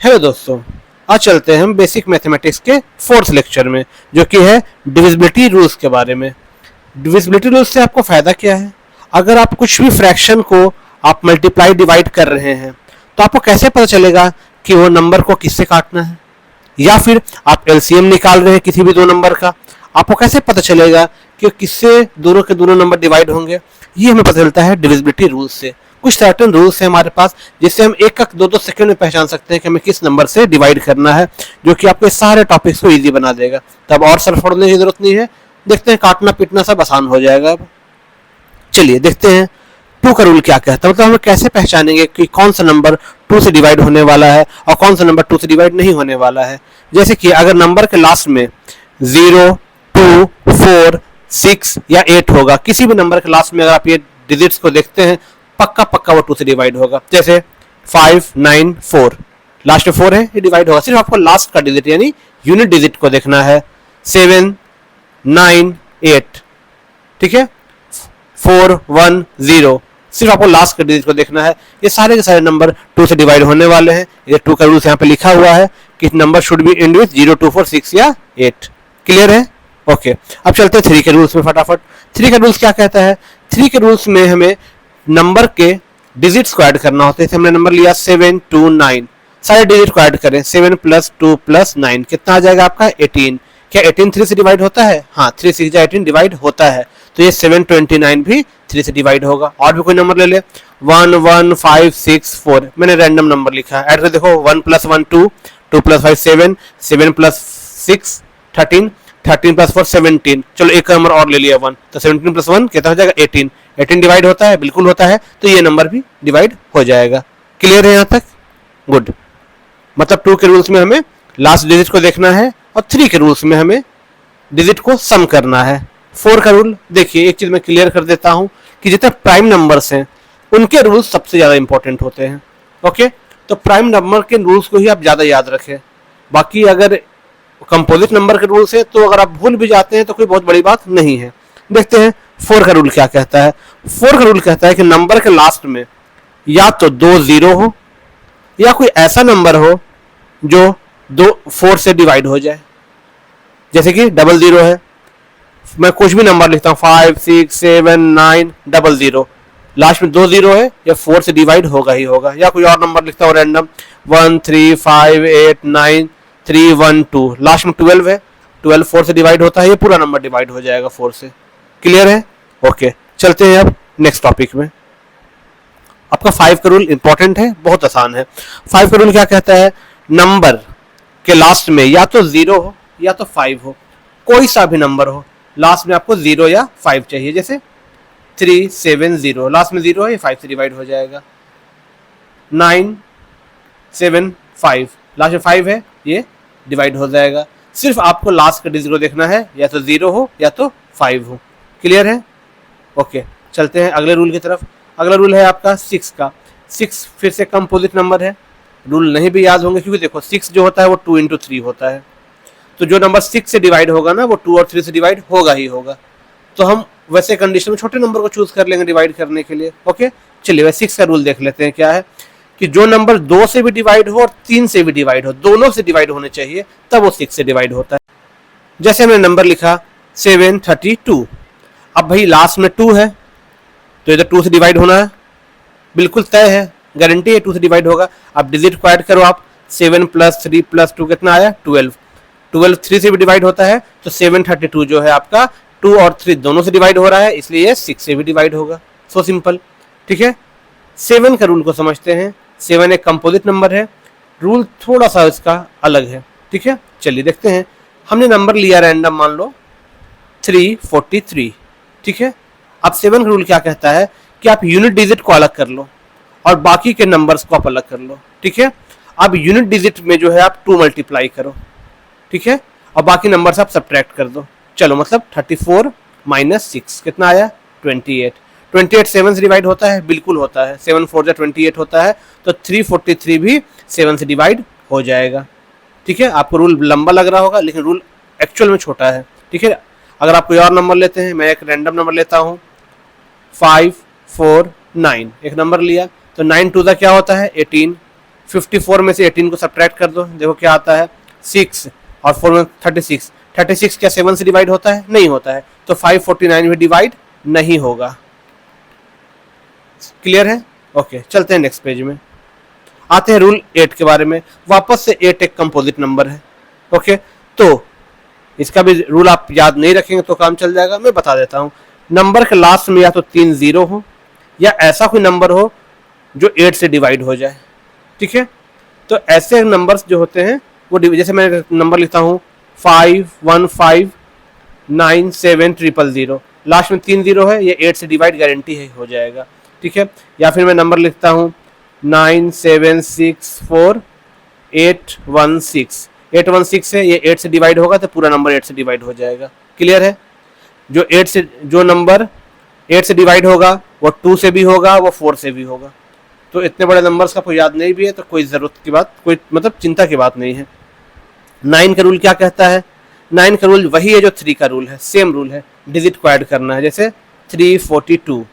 Hello दोस्तों, आज चलते हैं हम बेसिक मैथमेटिक्स के फोर्थ लेक्चर में, जो कि है डिविजिबिलिटी रूल्स के बारे में। डिविजिबिलिटी रूल्स से आपको फ़ायदा क्या है? अगर आप कुछ भी फ्रैक्शन को आप मल्टीप्लाई डिवाइड कर रहे हैं तो आपको कैसे पता चलेगा कि वो नंबर को किससे काटना है? या फिर आप एलसीएम निकाल रहे हैं किसी भी दो नंबर का, आपको कैसे पता चलेगा कि किससे दोनों के दोनों नंबर डिवाइड होंगे? ये हमें पता चलता है डिविजिबिलिटी रूल्स से। कुछ सर्टेन रूल्स है हमारे पास जिससे हम एक दो दो सेकंड में पहचान सकते हैं कि हमें किस नंबर से डिवाइड करना है, जो कि आपके सारे टॉपिक्स को इजी बना देगा। तब और सर फोड़ने की जरूरत नहीं है, देखते हैं काटना पीटना सब आसान हो जाएगा। अब चलिए देखते हैं टू का रूल क्या कहता है, मतलब हमें कैसे पहचानेंगे कि कौन सा नंबर टू से डिवाइड होने वाला है और कौन सा नंबर टू से डिवाइड नहीं होने वाला है। जैसे कि अगर नंबर के लास्ट में 0, 2, 4, 6 या 8 होगा, किसी भी नंबर के लास्ट में अगर आप ये डिजिट्स को देखते हैं पक्का पक्का वो टू से डिवाइड होगा। जैसे 5, 9, 4, लास्ट में 4 है, ये डिवाइड होगा। सिर्फ आपको लास्ट का डिजिट यानी यूनिट डिजिट को देखना है। 7, 9, 8, ठीक है, 4, 1, 0, सिर्फ आपको लास्ट के डिजिट को देखना है। ये सारे के सारे नंबर टू से डिवाइड होने वाले हैं। ये टू का रूल्स यहाँ पे लिखा हुआ है कि number should be and with 0, 2, 4, 6 या 8। क्लियर है? ओके, अब चलते हैं 3 के रूल्स में फटाफट। 3 का रूल्स क्या कहता है? 3 के रूल्स में हमें नंबर के डिजिट्स को ऐड करना होता है। हमने नंबर लिया 7, 2, 9, सारे डिजिट को ऐड करें। 7 + 2 + 9 कितना आ जाएगा आपका? 18। क्या 18 3 से डिवाइड होता है? हाँ, 3 6 18 डिवाइड होता है, तो ये 729 भी 3 से डिवाइड होगा। और भी कोई नंबर ले ले, 1, 1, 5, 6, 4, मैंने रैंडम नंबर लिखा है, ऐड कर देखो। 1 + 1 2, 2 + 5 7, 7 + 6 13, 13 + 4 17। चलो एक नंबर और ले लिया 1, तो 17 + 1 कितना हो जाएगा? 18। 18 डिवाइड होता है? बिल्कुल होता है, तो ये नंबर भी डिवाइड हो जाएगा। क्लियर है यहाँ तक? गुड। मतलब 2 के रूल्स में हमें लास्ट डिजिट को देखना है और 3 के रूल्स में हमें डिजिट को सम करना है। 4 का रूल देखिए, एक चीज मैं क्लियर कर देता हूं कि जितने प्राइम नंबर्स हैं उनके रूल्स सबसे ज्यादा इंपॉर्टेंट होते हैं। ओके, तो प्राइम नंबर के रूल्स को ही आप ज्यादा याद रखें। बाकी अगर कंपोजिट नंबर के रूल्स है तो अगर आप भूल भी जाते हैं तो कोई बहुत बड़ी बात नहीं है। देखते हैं 4 का रूल क्या कहता है। 4 का रूल कहता है कि नंबर के लास्ट में या तो 2 0 हो या कोई ऐसा नंबर हो जो 4 से डिवाइड हो जाए। जैसे कि 00 है, मैं कुछ भी नंबर लिखता हूँ 5, 6, 7, 9, 00, लास्ट में 2 0 है, या 4 से डिवाइड होगा ही होगा। या कोई और नंबर लिखता हूँ रैंडम 1, 3, 5, 8, 9, 3, 1, 2, लास्ट में 12 है, 12 4 से डिवाइड होता है, ये पूरा नंबर डिवाइड हो जाएगा 4 से। क्लियर है? ओके, चलते हैं अब नेक्स्ट टॉपिक में। आपका 5 का रूल इंपॉर्टेंट है, बहुत आसान है। 5 का रूल क्या कहता है? नंबर के लास्ट में या तो 0 हो या तो 5 हो, कोई सा भी नंबर हो, लास्ट में आपको 0 या 5 चाहिए। जैसे 3, 7, 0, लास्ट में 0 है, ये 5 से डिवाइड हो जाएगा। 9, 7, 5, लास्ट में 5 है, ये डिवाइड हो जाएगा। सिर्फ आपको लास्ट का डिजिट को देखना है, या तो 0 हो या तो 5 हो। क्लियर है? ओके, चलते हैं अगले रूल की तरफ। अगला रूल है आपका 6 का। 6 फिर से कंपोजिट नंबर है, रूल नहीं भी याद होंगे क्योंकि देखो 6 जो होता है वो 2 × 3 होता है, तो जो नंबर 6 से डिवाइड होगा ना वो 2 और 3 से डिवाइड होगा ही होगा। तो हम वैसे कंडीशन में छोटे नंबर को चूज कर लेंगे डिवाइड करने के लिए। ओके, चलिए वैसे 6 का रूल देख लेते हैं क्या है कि जो नंबर 2 से भी डिवाइड हो और 3 से भी डिवाइड हो, दोनों से डिवाइड होने चाहिए, तब वो 6 से डिवाइड होता है। जैसे हमने नंबर लिखा 732, अब भाई लास्ट में 2 है तो इधर 2 से डिवाइड होना है, बिल्कुल तय है, गारंटी है 2 से डिवाइड होगा। अब डिजिट को ऐड करो आप, 7 + 3 + 2 कितना आया? 12। 12 3 से भी डिवाइड होता है, तो 732 जो है आपका 2 और 3 दोनों से डिवाइड हो रहा है, इसलिए ये 6 से भी डिवाइड होगा। सो सिंपल, ठीक है। 7 का रूल को समझते हैं। 7 एक कंपोजिट नंबर है, रूल थोड़ा सा इसका अलग है, ठीक है। चलिए देखते हैं। हमने नंबर लिया रैंडम, मान लो 343, ठीक है। अब 7 का रूल क्या कहता है कि आप यूनिट डिजिट को अलग कर लो और बाकी के नंबर्स को आप अलग कर लो, ठीक है। अब यूनिट डिजिट में जो है आप 2 मल्टीप्लाई करो, ठीक है, और बाकी नंबर्स आप सब्ट्रैक्ट कर दो। चलो मतलब 34 - 6 कितना आया? 28। 28 7 से डिवाइड होता है? बिल्कुल होता है, 7 4 जा 28 होता है, तो 343 भी 7 से डिवाइड हो जाएगा, ठीक है। आपको रूल लंबा लग रहा होगा लेकिन रूल एक्चुअल में छोटा है, ठीक है। अगर आप कोई और नंबर लेते हैं, मैं एक रैंडम नंबर लेता हूँ 5 4 9, एक नंबर लिया, तो 9 2 क्या होता है? 18, 54 में से 18 को सब्ट्रैक्ट कर दो, देखो क्या आता है 6 और 4 में 36। 36 क्या 7 से डिवाइड होता है? नहीं होता है, तो 549 भी डिवाइड नहीं होगा। क्लियर है? ओके, चलते हैं नेक्स्ट पेज में। आते हैं रूल 8 के बारे में। वापस से 8 एक कंपोजिट नंबर है। ओके, तो इसका भी रूल आप याद नहीं रखेंगे तो काम चल जाएगा। मैं बता देता हूं, नंबर के लास्ट में या तो 3 जीरो हो या ऐसा कोई नंबर हो जो 8 से डिवाइड हो जाए। ठीक है, तो ऐसे नंबर्स जो होते हैं वो, जैसे मैं नंबर लिखता हूं 51597000, लास्ट में 3 जीरो है, ये 8 से डिवाइड गारंटी है हो जाएगा। ठीक है, या फिर मैं नंबर लिखता हूं 9764816, 816 है, ये 8 से डिवाइड होगा तो पूरा नंबर 8 से डिवाइड हो जाएगा। क्लियर है? जो नंबर 8 से डिवाइड होगा वो 2 से भी होगा, वो 4 से भी होगा। तो इतने बड़े नंबर्स का कोई याद नहीं भी है तो कोई ज़रूरत की बात, कोई मतलब चिंता की बात नहीं है। 9 का रूल क्या कहता है? 9 का रूल वही है जो 3 का रूल है, सेम रूल है, डिजिट को ऐड करना है। जैसे 342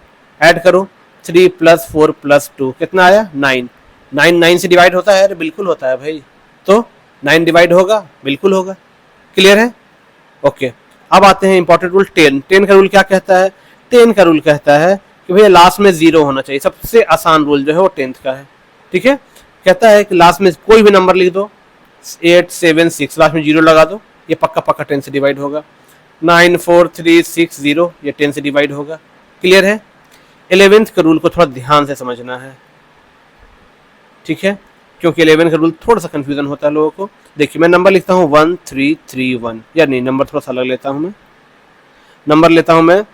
ऐड करो, 3 + 4 + 2 कितना आया? 9। 9 से डिवाइड होता है? अरे बिल्कुल होता है भाई। तो 9 डिवाइड होगा? बिल्कुल होगा। क्लियर है? ओके, अब आते हैं इंपॉर्टेंट रूल 10। 10 का रूल क्या कहता है? 10 का रूल कहता है कि भैया लास्ट में 0 होना चाहिए। सबसे आसान रूल जो है वो 10th का है। ठीक है, कहता है कि लास्ट में कोई भी नंबर लिख दो, 876 लास्ट में 0 लगा दो, ये पक्का पक्का 10 से डिवाइड होगा। 94360 ये 10 से डिवाइड होगा। क्लियर है? 11th का रूल को थोड़ा ध्यान से समझना है। ठीक है, क्योंकि 11 का रूल थोड़ा सा कंफ्यूजन होता है लोगों को। देखिए मैं नंबर लिखता हूँ 1331, या नहीं नंबर थोड़ा सा अलग लेता हूँ, मैं नंबर लेता हूँ मैं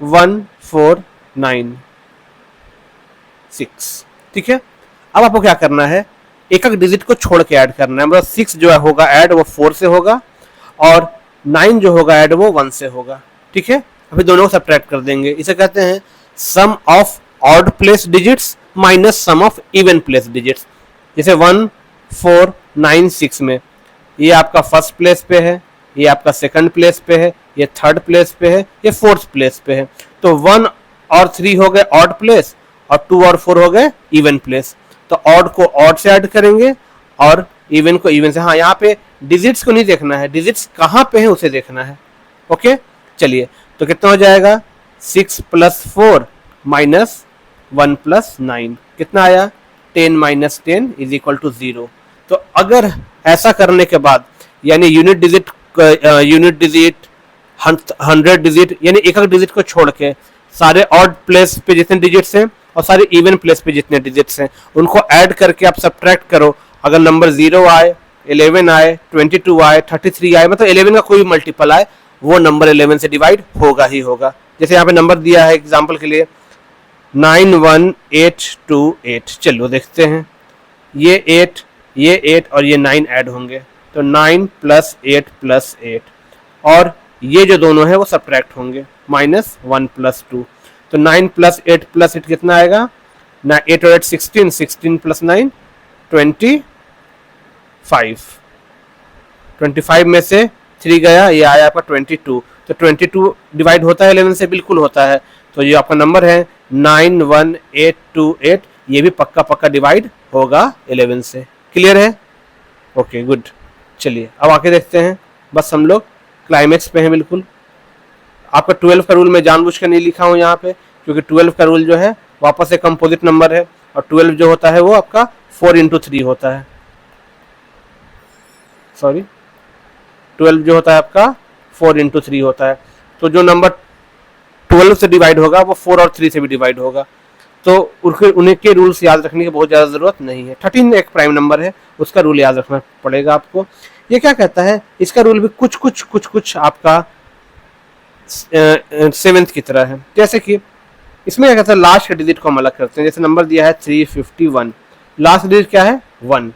1496। ठीक है, अब आपको क्या करना है, एक एक डिजिट को छोड़ के ऐड करना है। मतलब 6 जो होगा ऐड वो 4 से होगा और 9 जो होगा ऐड वो 1 से होगा। ठीक है, अभी दोनों को सब्ट्रैक्ट कर देंगे। इसे कहते हैं sum of odd place digits minus sum of even place digits. जैसे 1496 में ये आपका फर्स्ट प्लेस पे है, ये आपका सेकंड प्लेस पे है, ये थर्ड प्लेस पे है, ये फोर्थ प्लेस पे है। तो 1 और 3 हो गए ऑड प्लेस और 2 और 4 हो गए इवन प्लेस। तो ऑड को ऑड से ऐड करेंगे और इवन को इवन से। हाँ, यहाँ पे डिजिट्स को नहीं देखना है, डिजिट्स कहाँ पे है उसे देखना है। ओके, चलिए तो कितना हो जाएगा 6 + 4 - 1 + 9 कितना आया 10 - 10 = 0। तो अगर ऐसा करने के बाद यानी यूनिट डिजिट 100 डिजिट यानी एक एक डिजिट को छोड़ के सारे ऑड प्लेस पे जितने डिजिट्स हैं और सारे इवन प्लेस पे जितने डिजिट्स हैं उनको ऐड करके आप सब्ट्रैक्ट करो। अगर नंबर 0 आए, 11 आए, 22 आए, 33 आए, मतलब 11 का कोई मल्टीपल आए, वो नंबर 11 से डिवाइड होगा ही होगा। जैसे यहाँ पे नंबर दिया है एग्जाम्पल के लिए 91828। चलो देखते हैं, ये 8 और ये 9 ऐड होंगे तो 9 + 8 + 8 और ये जो दोनों है वो सब्ट्रैक्ट होंगे -1 + 2। तो 9 + 8 + 8 कितना आएगा? 8 और 8 16, 16 + 9 25। 25 में से 3 गया, ये आया आपका 22। तो 22 डिवाइड होता है 11 से? बिल्कुल होता है। तो ये आपका नंबर है 91828, ये भी पक्का पक्का डिवाइड होगा 11 से। क्लियर है? Okay good. चलिए अब आके देखते हैं, बस हम लोग क्लाइमेक्स पे हैं बिल्कुल। आपका 12 का रूल मैं जानबूझ कर नहीं लिखा हूँ यहाँ पे, क्योंकि 12 का रूल जो है वापस से कंपोजिट नंबर है और 12 जो होता है वो आपका 4 × 3 होता है। सॉरी, 12 जो होता है आपका 4 × 3 होता है। तो जो नंबर 12 से डिवाइड होगा वो 4 और 3 से भी डिवाइड होगा। तो उन्हीं के रूल्स याद रखने की बहुत ज़्यादा ज़रूरत नहीं है। 13 एक प्राइम नंबर है, उसका रूल याद रखना पड़ेगा आपको। ये क्या कहता है, इसका रूल भी कुछ आपका 7th की तरह है। जैसे कि इसमें क्या कहता है, लास्ट के डिजिट को हम अलग करते हैं। जैसे नंबर दिया है 351, लास्ट डिजिट क्या है 1।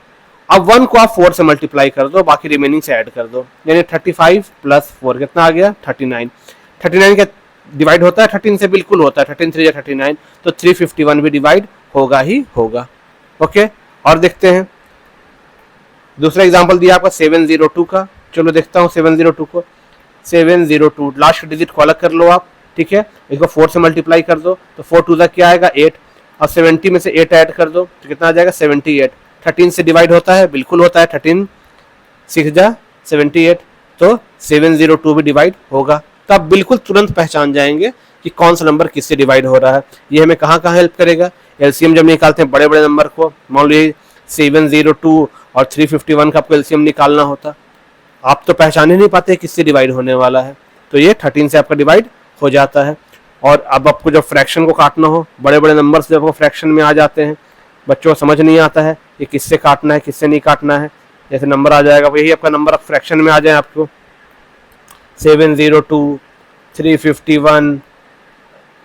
अब 1 को आप 4 से मल्टीप्लाई कर दो, बाकी रिमेनिंग से ऐड कर दो, यानी 35 + 4 कितना आ गया 39। 39 का डिवाइड होता है 13 से? बिल्कुल होता है, 13 × 3 = 39। तो 351 भी डिवाइड होगा ही होगा। ओके, और देखते हैं दूसरा एग्जांपल दिया आपका 702 का। चलो देखता हूँ 702 को। 702 लास्ट डिजिट को अलग कर लो आप, ठीक है, इसको 4 से मल्टीप्लाई कर दो तो 4 × 2 क्या आएगा 8। अब 70 में से 8 ऐड कर दो तो कितना आ जाएगा 78। 13 से डिवाइड होता है, बिल्कुल होता है, 13 6 जा 78, तो 702 भी डिवाइड होगा। तो आप बिल्कुल तुरंत पहचान जाएंगे कि कौन सा नंबर किससे डिवाइड हो रहा है। ये हमें कहाँ कहाँ हेल्प करेगा, एलसीएम जब निकालते हैं बड़े बड़े नंबर को, मान लीजिए 702 और 351 का आपको एलसीएम निकालना होता, आप तो पहचान ही नहीं पाते किससे डिवाइड होने वाला है, तो ये 13 से आपका डिवाइड हो जाता है। और अब आपको जब फ्रैक्शन को काटना हो, बड़े बड़े नंबर्स जब फ्रैक्शन में आ जाते हैं, बच्चों को समझ नहीं आता है कि किससे काटना है किससे नहीं काटना है। जैसे नंबर आ जाएगा, यही आपका नंबर फ्रैक्शन में आ जाए, आपको 702, 351,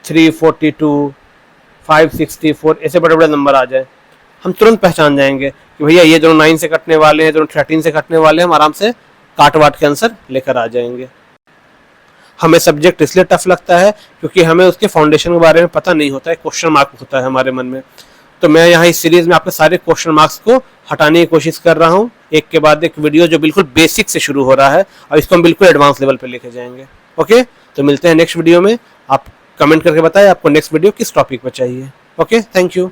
342, 564, ऐसे बड़े बड़े नंबर आ जाए, हम तुरंत पहचान जाएंगे कि भैया ये दोनों 9 से कटने वाले हैं, दोनों 13 से कटने वाले हैं, हम आराम से काट वाट के आंसर लेकर आ जाएंगे। हमें सब्जेक्ट इसलिए टफ लगता है क्योंकि हमें उसके फाउंडेशन के बारे में पता नहीं होता है, क्वेश्चन मार्क होता है हमारे मन में। तो मैं यहाँ इस सीरीज में आपके सारे क्वेश्चन मार्क्स को हटाने की कोशिश कर रहा हूँ, एक के बाद एक वीडियो जो बिल्कुल बेसिक से शुरू हो रहा है, और इसको हम बिल्कुल एडवांस लेवल पे लेके जाएंगे। ओके, तो मिलते हैं नेक्स्ट वीडियो में। आप कमेंट करके बताएं आपको नेक्स्ट वीडियो किस टॉपिक पर चाहिए। Okay, thank you.